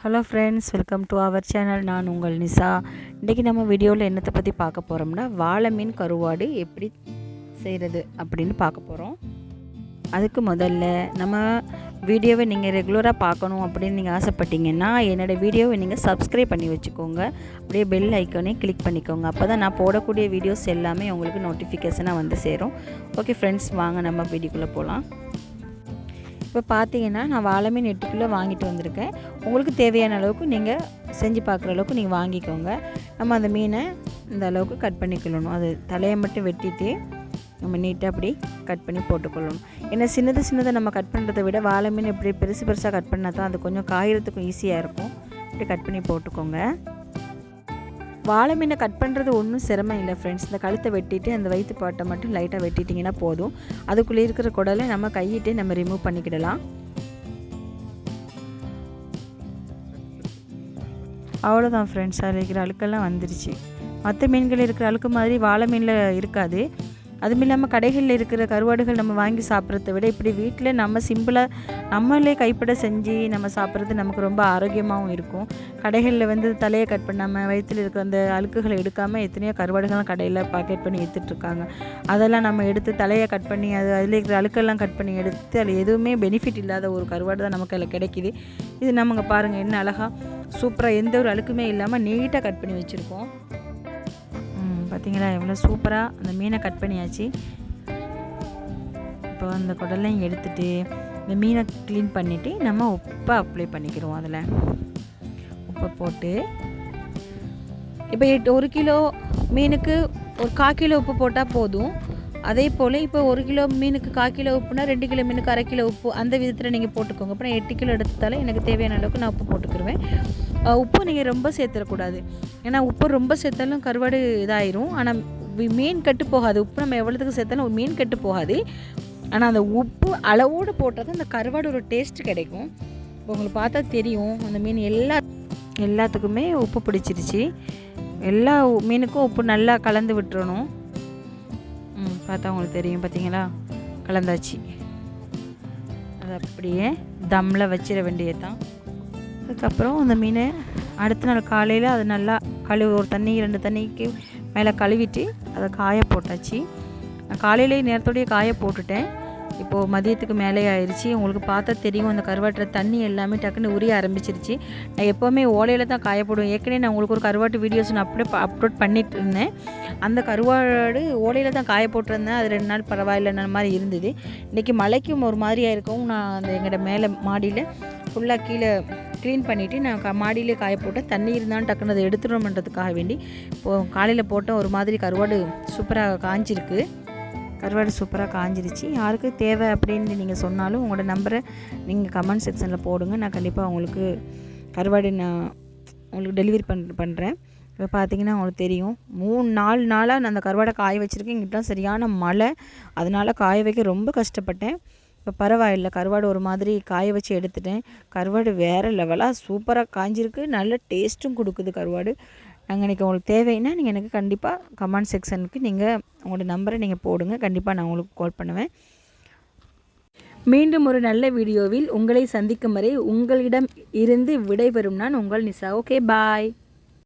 Hello friends, welcome to our channel. நான் உங்கள் நிசா. இன்றைக்கி நம்ம வீடியோவில் என்னத்தை பற்றி பார்க்க போகிறோம்னா, வாழை மீன் கருவாடு எப்படி செய்கிறது அப்படின்னு பார்க்க போகிறோம். அதுக்கு முதல்ல நம்ம வீடியோவை நீங்கள் ரெகுலராக பார்க்கணும் அப்படின்னு நீங்கள் ஆசைப்பட்டீங்கன்னா என்னோடய வீடியோவை நீங்கள் சப்ஸ்கிரைப் பண்ணி வச்சுக்கோங்க. அப்படியே பெல் ஐக்கானே கிளிக் பண்ணிக்கோங்க. அப்போ தான் நான் போடக்கூடிய வீடியோஸ் எல்லாமே உங்களுக்கு நோட்டிஃபிகேஷனாக வந்து சேரும். ஓகே ஃப்ரெண்ட்ஸ், வாங்க நம்ம வீடியோக்குள்ளே போகலாம். இப்போ பார்த்தீங்கன்னா நான் வாழை மீன் 8 கிலோ வாங்கிட்டு வந்திருக்கேன். உங்களுக்கு தேவையான அளவுக்கு நீங்கள் செஞ்சு பார்க்குற அளவுக்கு நீங்கள் வாங்கிக்கோங்க. நம்ம அந்த மீனை இந்த அளவுக்கு கட் பண்ணிக்கொள்ளணும். அது தலையை மட்டும் வெட்டிட்டு நம்ம நீட்டாக அப்படி கட் பண்ணி போட்டுக்கொள்ளணும். ஏன்னா சின்னதாக நம்ம கட் பண்ணுறதை விட வாழை மீன் இப்படி பெருசாக கட் பண்ணால் தான் அது கொஞ்சம் காயறதுக்கும் ஈஸியாக இருக்கும். இப்படி கட் பண்ணி போட்டுக்கோங்க. வாழை மீனை கட் பண்ணுறது ஒன்றும் சிரமம் இல்லை ஃப்ரெண்ட்ஸ். இந்த கழுத்தை வெட்டிட்டு அந்த வயிற்று பாட்டை மட்டும் லைட்டாக வெட்டிட்டிங்கன்னா போதும். அதுக்குள்ளே இருக்கிற குடலை நம்ம கையிட்டே நம்ம ரிமூவ் பண்ணிக்கிடலாம். அவ்வளோதான் ஃப்ரெண்ட்ஸ், அதில் இருக்கிற அழுக்கெல்லாம் வந்துருச்சு. மற்ற மீன்கள் இருக்கிற அழுக்கு மாதிரி வாழை மீனில் இருக்காது. அதுவும் இல்லாமல் கடைகளில் இருக்கிற கருவாடுகள் நம்ம வாங்கி சாப்பிட்றத விட இப்படி வீட்டில் நம்ம சிம்பிளாக நம்மளே கைப்பட செஞ்சு நம்ம சாப்பிட்றது நமக்கு ரொம்ப ஆரோக்கியமாகவும் இருக்கும். கடைகளில் வந்து தலையை கட் பண்ணாமல் வயிற்றில் இருக்கிற அந்த அழுக்குகளை எடுக்காமல் எத்தனையோ கருவாடுகள்லாம் கடையில் பாக்கெட் பண்ணி விற்றுட்ருக்காங்க. அதெல்லாம் நம்ம எடுத்து தலையை கட் பண்ணி அதில் இருக்கிற அழுக்கெல்லாம் கட் பண்ணி எடுத்து அதில் எதுவுமே பெனிஃபிட் இல்லாத ஒரு கருவாடு தான் நமக்கு அதில் கிடைக்கிது. இது நமக்கு பாருங்கள் என்ன அழகாக சூப்பராக எந்த ஒரு அழுக்குமே இல்லாமல் நீட்டாக கட் பண்ணி வச்சுருக்கோம். பார்த்தீங்களா எவ்வளோ சூப்பராக அந்த மீனை கட் பண்ணியாச்சு. இப்போ அந்த குடலையும் எடுத்துகிட்டு இந்த மீனை க்ளீன் பண்ணிவிட்டு நம்ம உப்பை அப்ளை பண்ணிக்கிறோம். அதில் உப்பை போட்டு இப்போ 1 கிலோ மீனுக்கு ஒரு 1/4 கிலோ உப்பு போட்டால் போதும். அதே போல் இப்போ 1 கிலோ மீனுக்கு 1/4 கிலோ உப்புனா 2 கிலோ மீனுக்கு 1/2 கிலோ உப்பு அந்த விதத்தில் நீங்கள் போட்டுக்கோங்க. அப்புறம் 8 கிலோ எடுத்தாலும் எனக்கு தேவையான அளவுக்கு நான் உப்பு போட்டுக்கிடுவேன். உப்பு நீங்கள் ரொம்ப சேர்த்துடக்கூடாது. ஏன்னா உப்பு ரொம்ப சேர்த்தாலும் கருவாடு இதாயிரும். ஆனால் மீன் கெட்டு போகாது. உப்பு நம்ம எவ்வளோத்துக்கு சேர்த்தாலும் மீன் கெட்டு போகாது. ஆனால் அந்த உப்பு அளவோடு போட்டால் தான் அந்த கருவாடு ஒரு டேஸ்ட்டு கிடைக்கும். இப்போ உங்களுக்கு பார்த்தா தெரியும் அந்த மீன் எல்லாத்துக்குமே உப்பு பிடிச்சிருச்சு. எல்லா மீனுக்கும் உப்பு நல்லா கலந்து விட்டுறணும். பார்த்தா உங்களுக்கு தெரியும், பார்த்தீங்களா, கலந்தாச்சு. அது அப்படியே தம்மில் வச்சிட வேண்டியது தான். அதுக்கப்புறம் அந்த மீனை அடுத்த நாள் காலையில் அது நல்லா ஒரு தண்ணி 2 தண்ணிக்கு மேலே கழுவிட்டு அதை காய போட்டாச்சு. நான் காலையிலேயே நேரத்தோடையே காய போட்டுட்டேன். இப்போது மதியத்துக்கு மேலே ஆயிடுச்சு. உங்களுக்கு பார்த்தா தெரியும் அந்த கருவாட்டில் தண்ணி எல்லாமே டக்குன்னு உரிய ஆரம்பிச்சிருச்சு. நான் எப்போவுமே ஓலையில் தான் காய போடுவேன். ஏற்கனவே நான் உங்களுக்கு ஒரு கருவாட்டு வீடியோஸ் நான் அப்படியே அப்லோட் பண்ணிட்டு இருந்தேன். அந்த கருவாடு ஓலையில் தான் காய போட்டிருந்தேன். அது 2 நாள் பரவாயில்லைன்ற மாதிரி இருந்தது. இன்றைக்கி மழைக்கும் ஒரு மாதிரியாக இருக்கும். நான் அந்த எங்களோட மேலே மாடியில் ஃபுல்லாக கீழே க்ளீன் பண்ணிவிட்டு நான் மாடியிலே காய போட்டேன். தண்ணி இருந்தாலும் டக்குன்னு அதை எடுத்துடணுன்றதுக்காக வேண்டி இப்போது காலையில் போட்டேன். ஒரு மாதிரி கருவாடு சூப்பராக காஞ்சிருக்கு. கருவாடு சூப்பராக காஞ்சிருச்சு. யாருக்கு தேவை அப்படின்னு நீங்கள் சொன்னாலும் உங்களோட நம்பரை நீங்கள் கமெண்ட் செக்ஷனில் போடுங்க. நான் கண்டிப்பாக உங்களுக்கு கருவாடு நான் உங்களுக்கு டெலிவரி பண்ணுறேன். இப்போ பார்த்தீங்கன்னா உங்களுக்கு தெரியும் 3-4 நாளாக நான் அந்த கருவாடை காய வச்சுருக்கேன். இங்கிட்ட சரியான மழை, அதனால் காய வைக்க ரொம்ப கஷ்டப்பட்டேன். இப்போ பரவாயில்லை, கருவாடு ஒரு மாதிரி காய வச்சு எடுத்துட்டேன். கருவாடு வேறு லெவலாக சூப்பராக காய்ஞ்சிருக்கு. நல்ல டேஸ்ட்டும் கொடுக்குது கருவாடு. நாங்கள் இன்றைக்கி உங்களுக்கு தேவைன்னா நீங்கள் எனக்கு கண்டிப்பாக கமெண்ட் செக்ஷனுக்கு நீங்கள் உங்களோட நம்பரை நீங்கள் போடுங்க. கண்டிப்பாக நான் உங்களுக்கு கால் பண்ணுவேன். மீண்டும் ஒரு நல்ல வீடியோவில் உங்களை சந்திக்கும் வரை உங்களிடம் இருந்து விடைபெறும் நான் உங்கள் நிசா. ஓகே, பாய்.